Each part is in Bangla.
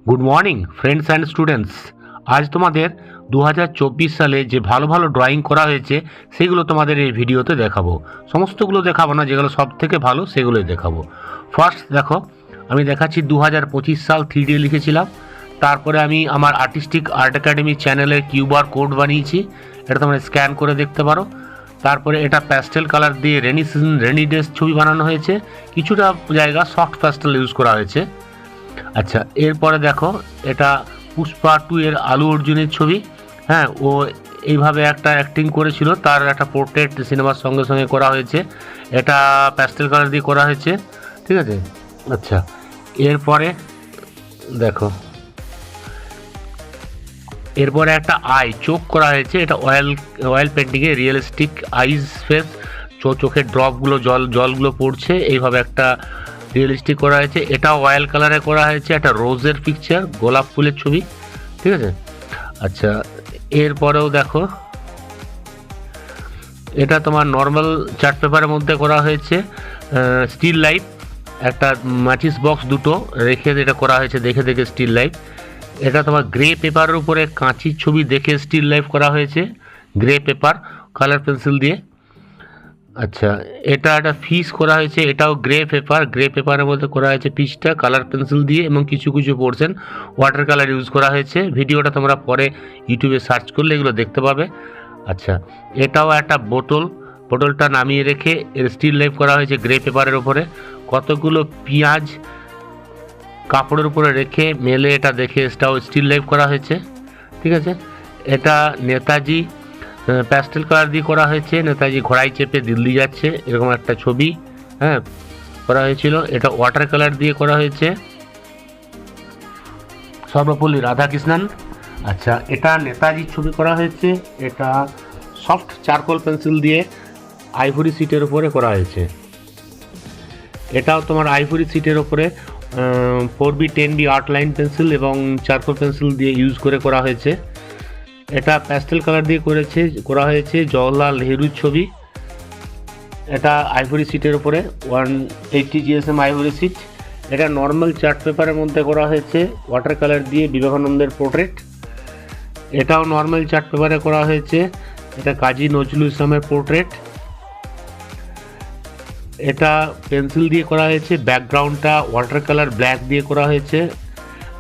Good morning friends and students. আজ তোমাদের 2024 সালে যে ভালো ভালো ড্রয়িং করা হয়েছে সেগুলো তোমাদের এই ভিডিওতে দেখাবো। সমস্তগুলো দেখাবো না, যেগুলো সব থেকে ভালো সেগুলোই দেখাবো। ফার্স্ট দেখো, আমি দেখাচ্ছি 2025 সাল 3D লিখেছিলাম। তারপরে আমি আমার আর্টিস্টিক আর্ট একাডেমি চ্যানেলের কিউআর কোড বানিয়েছি, এটা তোমরা স্ক্যান করে দেখতে পারো। তারপরে এটা প্যাস্টেল কালার দিয়ে রেনি ডেজ ছবি বানানো হয়েছে, কিছুটা জায়গা সফট প্যাস্টেল ইউজ করা হয়েছে। আচ্ছা, এরপরে দেখো, এটা পুষ্পা 2 এর আলু অর্জুনের ছবি। হ্যাঁ, ও এইভাবে একটা অ্যাক্টিং করেছিল, তার একটা পোর্ট্রেট সিনেমার সঙ্গে সঙ্গে করা হয়েছে। এটা প্যাস্টেল কালার দিয়ে করা হয়েছে, ঠিক আছে। আচ্ছা, এরপরে দেখো, এরপরে একটা চোখ করা হয়েছে, এটা অয়েল পেন্টিংয়ে রিয়েলিস্টিক আইজ ফেস, চোখের ড্রপগুলো জলগুলো পড়ছে, এইভাবে একটা রিয়েলিস্টিক করা হয়েছে। এটা অয়েল কালারে করা হয়েছে, একটা রোজের পিকচার, গোলাপ ফুলের ছবি, ঠিক আছে। আচ্ছা, এরপরেও দেখো, এটা তোমার নর্মাল চার্ট পেপারের মধ্যে করা হয়েছে, স্টিল লাইফ, একটা ম্যাচিস বক্স দুটো রেখে এটা করা হয়েছে, দেখে দেখে স্টিল লাইফ। এটা তোমার গ্রে পেপারের উপরে কাঁচির ছবি দেখে স্টিল লাইফ করা হয়েছে, গ্রে পেপার কালার পেন্সিল দিয়ে। আচ্ছা, এটা একটা ফিশ করা হয়েছে, এটাও গ্রে পেপারের মধ্যে করা হয়েছে ফিশটা কালার পেন্সিল দিয়ে, এবং কিছু কিছু পোর্শন ওয়াটার কালার ইউজ করা হয়েছে। ভিডিওটা তোমরা পরে ইউটিউবে সার্চ করলে এগুলো দেখতে পাবে। আচ্ছা, এটাও একটা বোতলটা নামিয়ে রেখে এর স্টিল লাইফ করা হয়েছে গ্রে পেপারের উপরে। কতগুলো পেঁয়াজ কাপড়ের উপরে রেখে মেলে এটা দেখে এটাও স্টিল লাইফ করা হয়েছে, ঠিক আছে। এটা নেতাজি প্যাস্টেল কালার দিয়ে করা হয়েছে, নেতাজি ঘোড়ায় চেপে দিল্লি যাচ্ছে এরকম একটা ছবি, হ্যাঁ, করা হয়েছিল। এটা ওয়াটার কালার দিয়ে করা হয়েছে, সর্বপল্লী রাধাকৃষ্ণন। আচ্ছা, এটা নেতাজির ছবি করা হয়েছে, এটা সফট চারকোল পেন্সিল দিয়ে আইভরি সিটের উপরে করা হয়েছে। এটাও তোমার আইভরি সিটের উপরে 4B 10B art line pencil এবং চারকোল পেন্সিল দিয়ে ইউজ করে করা হয়েছে। এটা প্যাস্টেল কালার দিয়ে করা হয়েছে জওহরলাল নেহরুর ছবি। এটা আইভরি সিটের উপরে 180 GSM আইভরি সিট। এটা নর্মাল চার্ট পেপারের মধ্যে করা হয়েছে ওয়াটার কালার দিয়ে বিবেকানন্দের পোর্ট্রেট। এটাও নর্মাল চার্ট পেপারে করা হয়েছে, এটা কাজী নজরুল ইসলামের পোর্ট্রেট। এটা পেন্সিল দিয়ে করা হয়েছে, ব্যাকগ্রাউন্ডটা ওয়াটার কালার ব্ল্যাক দিয়ে করা হয়েছে,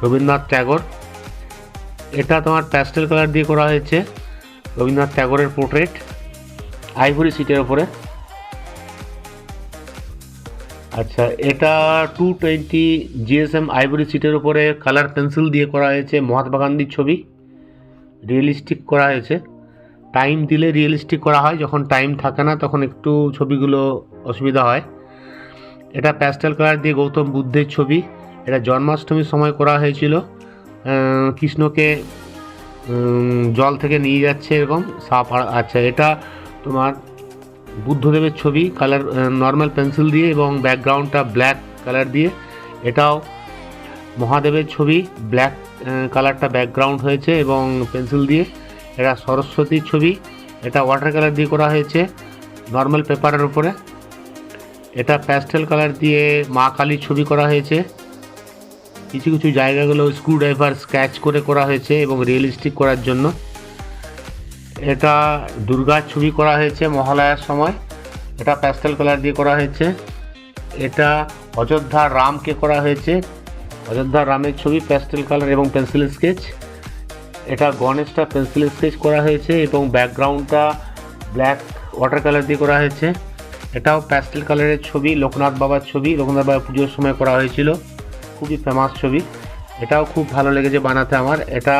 রবীন্দ্রনাথ ট্যাগর। এটা তোমার প্যাস্টেল কালার দিয়ে করা হয়েছে, রবীন্দ্রনাথ ট্যাগরের পোর্ট্রেট আইভরি সিটের ওপরে। আচ্ছা, এটা 220 GSM আইভরি সিটের উপরে কালার পেন্সিল দিয়ে করা হয়েছে মহাত্মা গান্ধীর ছবি, রিয়েলিস্টিক করা হয়েছে। টাইম দিলে রিয়েলিস্টিক করা হয়, যখন টাইম থাকে না তখন একটু ছবিগুলো অসুবিধা হয়। এটা প্যাস্টেল কালার দিয়ে গৌতম বুদ্ধের ছবি, এটা জন্মাষ্টমীর সময় করা হয়েছিল, কৃষ্ণকে জল থেকে নিয়ে যাচ্ছে এরকম সাপ। আচ্ছা, এটা তোমার বুদ্ধদেবের ছবি কালার নর্মাল পেন্সিল দিয়ে এবং ব্যাকগ্রাউন্ডটা ব্ল্যাক কালার দিয়ে। এটাও মহাদেবের ছবি, ব্ল্যাক কালারটা ব্যাকগ্রাউন্ড হয়েছে এবং পেন্সিল দিয়ে। এটা সরস্বতীর ছবি, এটা ওয়াটার কালার দিয়ে করা হয়েছে নর্মাল পেপারের উপরে। এটা প্যাস্টেল কালার দিয়ে মা কালীর ছবি করা হয়েছে, কিছু কিছু জায়গাগুলো স্ক্রুড্রাইভার স্কেচ করে করা হয়েছে এবং রিয়েলিস্টিক করার জন্য। এটা দুর্গার ছবি করা হয়েছে মহালয়ার সময়, এটা প্যাস্টেল কালার দিয়ে করা হয়েছে। এটা অযোধ্যার রামকে করা হয়েছে, অযোধ্যার রামের ছবি প্যাস্টেল কালার এবং পেন্সিল স্কেচ। এটা গণেশটা পেন্সিল স্কেচ করা হয়েছে এবং ব্যাকগ্রাউন্ডটা ব্ল্যাক ওয়াটার কালার দিয়ে করা হয়েছে। এটাও প্যাস্টেল কালারের ছবি, লোকনাথ বাবার ছবি, লোকনাথ বাবা পুজোর সময় করা হয়েছিল, খুবই ফেমাস ছবি। এটাও খুব ভালো লেগেছে বানাতে আমার। এটা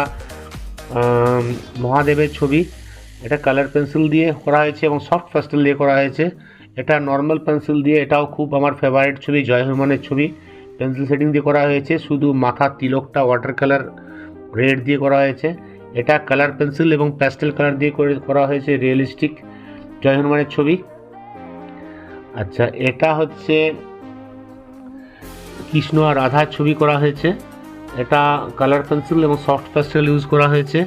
মহাদেবের ছবি, এটা কালার পেন্সিল দিয়ে করা হয়েছে এবং সফট প্যাস্টেল দিয়ে করা হয়েছে। এটা নর্মাল পেন্সিল দিয়ে, এটাও খুব আমার ফেভারিট ছবি, জয় হনুমানের ছবি, পেন্সিল শেডিং দিয়ে করা হয়েছে, শুধু মাথার তিলকটা ওয়াটার কালার রেড দিয়ে করা হয়েছে। এটা কালার পেন্সিল এবং প্যাস্টেল কালার দিয়ে করা হয়েছে রিয়েলিস্টিক জয় হনুমানের ছবি। আচ্ছা, এটা হচ্ছে কৃষ্ণ আর রাধার ছবি করা হয়েছে, এটা কালার পেন্সিল এবং সফট প্যাস্টেল ইউজ করা হয়েছে।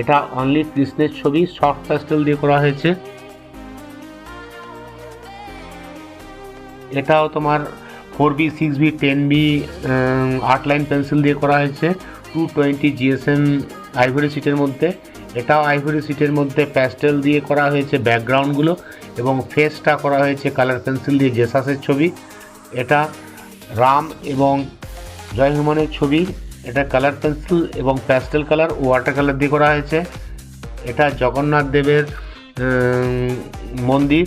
এটা অনলি কৃষ্ণের ছবি, সফট প্যাস্টেল দিয়ে করা হয়েছে। এটাও তোমার 4B 6B 10B 8 line pencil দিয়ে করা হয়েছে 220 GSM আইভরি সিটের মধ্যে। এটাও আইভরি সিটের মধ্যে প্যাস্টেল দিয়ে করা হয়েছে ব্যাকগ্রাউন্ডগুলো, এবং ফেসটা করা হয়েছে কালার পেন্সিল দিয়ে জেসাসের ছবি। এটা রাম এবং জয় হনুমানের ছবি, এটা কালার পেন্সিল এবং প্যাস্টেল কালার ও ওয়াটার কালার দিয়ে করা হয়েছে। এটা জগন্নাথ দেবের মন্দির,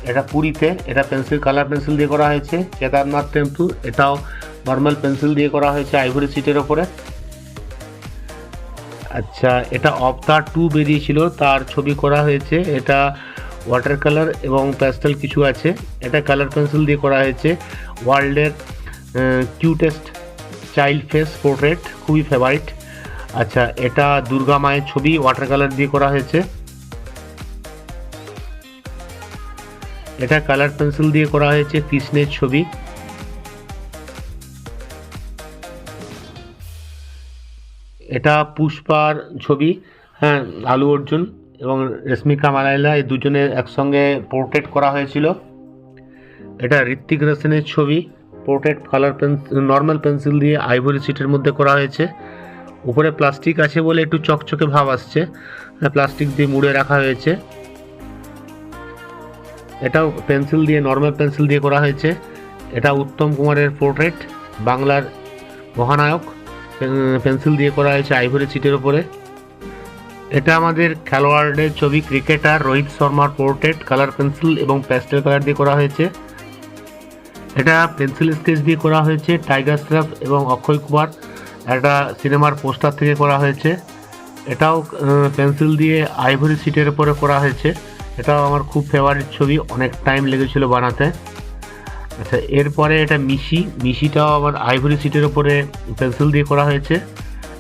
এটা পুরীতে, এটা কালার পেন্সিল দিয়ে করা হয়েছে। কেদারনাথ টেম্পল, এটাও নর্মাল পেন্সিল দিয়ে করা হয়েছে আইভরি সিটের ওপরে। আচ্ছা, এটা অবতার 2 বেরিয়েছিল, তার ছবি করা হয়েছে। এটা ওয়াটার কালার এবং প্যাস্টেল কিছু আছে। এটা কালার পেন্সিল দিয়ে করা হয়েছে। ওয়ার্ল্ডের কিউটেস্ট চাইল্ড ফেস পোর্ট্রেট, খুবই ফেভারিট। আচ্ছা, এটা দুর্গা মায়ের ছবি ওয়াটার কালার দিয়ে করা হয়েছে। এটা কালার পেন্সিল দিয়ে করা হয়েছে কৃষ্ণের ছবি। এটা পুষ্পার ছবি, হ্যাঁ, আলু অর্জুন এবং রেশমিকা মালাইলা এই দুজনের একসঙ্গে পোর্ট্রেট করা হয়েছিল। এটা ঋত্বিক রোশনের ছবি, পোর্ট্রেট কালার নর্মাল পেন্সিল দিয়ে আইভরি সিটের মধ্যে করা হয়েছে। উপরে প্লাস্টিক আছে বলে একটু চকচকে ভাব আসছে, প্লাস্টিক দিয়ে মুড়ে রাখা হয়েছে। এটাও পেন্সিল দিয়ে, নর্মাল পেন্সিল দিয়ে করা হয়েছে। এটা উত্তম কুমারের পোর্ট্রেট, বাংলার মহানায়ক, পেন্সিল দিয়ে করা হয়েছে আইভরি সিটের ওপরে। এটা আমাদের খেলোয়াড়দের ছবি, ক্রিকেটার রোহিত শর্মার পোর্ট্রেট, কালার পেন্সিল এবং প্যাস্টেল কালার দিয়ে করা হয়েছে। এটা পেন্সিল স্কেচ দিয়ে করা হয়েছে, টাইগার শ্রফ এবং অক্ষয় কুমার একটা সিনেমার পোস্টার থেকে করা হয়েছে। এটাও পেন্সিল দিয়ে আইভরি সিটের উপরে করা হয়েছে। এটাও আমার খুব ফেভারিট ছবি, অনেক টাইম লেগেছিল বানাতে। আচ্ছা, এরপরে এটা মিশিটাও আবার আইভরি সিটের উপরে পেন্সিল দিয়ে করা হয়েছে,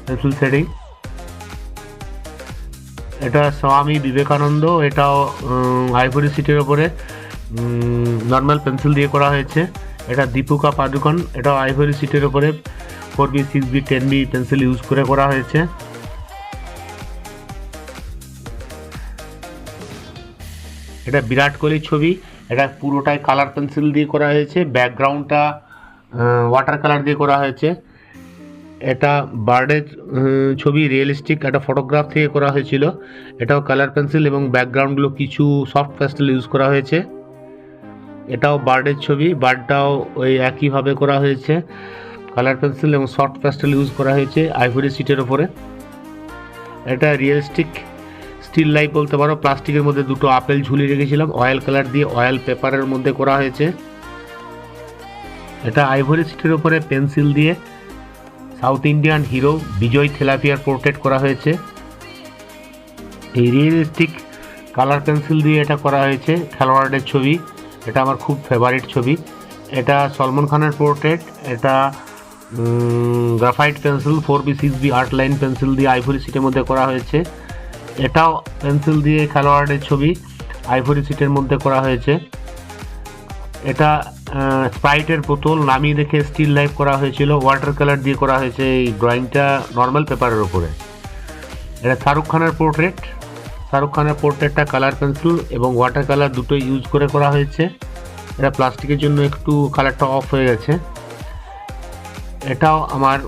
পেন্সিল শেডিং। এটা স্বামী বিবেকানন্দ, এটাও আইভরি সিটের ওপরে নর্মাল পেন্সিল দিয়ে করা হয়েছে। এটা দীপিকা পাডুকোন, এটাও আইভরি সিটের ওপরে 4B 6B 10B pencil use করে করা হয়েছে। এটা বিরাট কোহলির ছবি, এটা পুরোটাই কালার পেন্সিল দিয়ে করা হয়েছে, ব্যাকগ্রাউন্ডটা ওয়াটার কালার দিয়ে করা হয়েছে। এটা বার্ডের ছবি, রিয়েলিস্টিক একটা ফটোগ্রাফ থেকে করা হয়েছিল। এটাও কালার পেন্সিল এবং ব্যাকগ্রাউন্ডগুলো কিছু সফট প্যাস্টেল ইউজ করা হয়েছে। এটাও বার্ডের ছবি, বার্ডটাও ওই একইভাবে করা হয়েছে, কালার পেন্সিল এবং সফট প্যাস্টেল ইউজ করা হয়েছে আইভরি সিটের ওপরে। এটা রিয়েলিস্টিক স্টিল লাইফ বলতে পারো, প্লাস্টিকের মধ্যে দুটো আপেল ঝুলিয়ে রেখেছিলাম, অয়েল কালার দিয়ে অয়েল পেপারের মধ্যে করা হয়েছে। এটা আইভরি সিটের ওপরে পেন্সিল দিয়ে সাউথ ইন্ডিয়ান হিরো বিজয় থেলাপিয়ার পোর্ট্রেট করা হয়েছে। এই রিয়েলিস্টিক কালার পেন্সিল দিয়ে এটা করা হয়েছে খেলোয়াড়দের ছবি, এটা আমার খুব ফেভারিট ছবি। এটা সলমান খানের পোর্ট্রেট, এটা graphite pencil 4B 6B 8 line pencil দিয়ে আইভরি সিটের মধ্যে করা হয়েছে। এটাও পেন্সিল দিয়ে খেলোয়াড়ের ছবি আইভরি সিটের মধ্যে করা হয়েছে। এটা স্প্রাইটের বোতল নামিয়ে রেখে স্টিল লাইফ করা হয়েছিল, ওয়াটার কালার দিয়ে করা হয়েছে এই ড্রয়িংটা নর্মাল পেপারের ওপরে। এটা শাহরুখ খানের পোর্ট্রেট, শাহরুখ খানের পোর্ট্রেটটা কালার পেন্সিল এবং ওয়াটার কালার দুটো ইউজ করে করা হয়েছে। এটা প্লাস্টিকের জন্য একটু কালারটা অফ হয়ে গেছে। এটাও আমার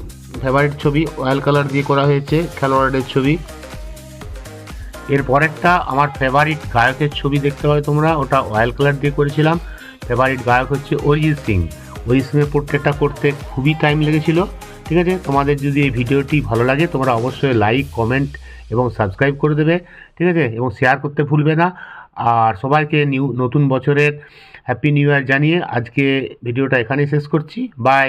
ফেভারিট ছবি, অয়েল কালার দিয়ে করা হয়েছে খেলোয়াড়দের ছবি। এর পরেরটা আমার ফেভারিট গায়কের ছবি দেখতে পাবে তোমরা, ওটা অয়েল কালার দিয়ে করেছিলাম। ফেভারিট গায়ক হচ্ছে অরিজিৎ সিং। অরিজিৎ সিংয়ের পোর্ট্রেটটা করতে খুবই টাইম লেগেছিল। ঠিক আছে, তোমাদের যদি এই ভিডিওটি ভালো লাগে তোমরা অবশ্যই লাইক, কমেন্ট এবং সাবস্ক্রাইব করে দেবে, ঠিক আছে, এবং শেয়ার করতে ভুলবে না। আর সবাইকে নতুন বছরের হ্যাপি নিউ ইয়ার জানিয়ে আজকে ভিডিওটা এখানেই শেষ করছি। বাই।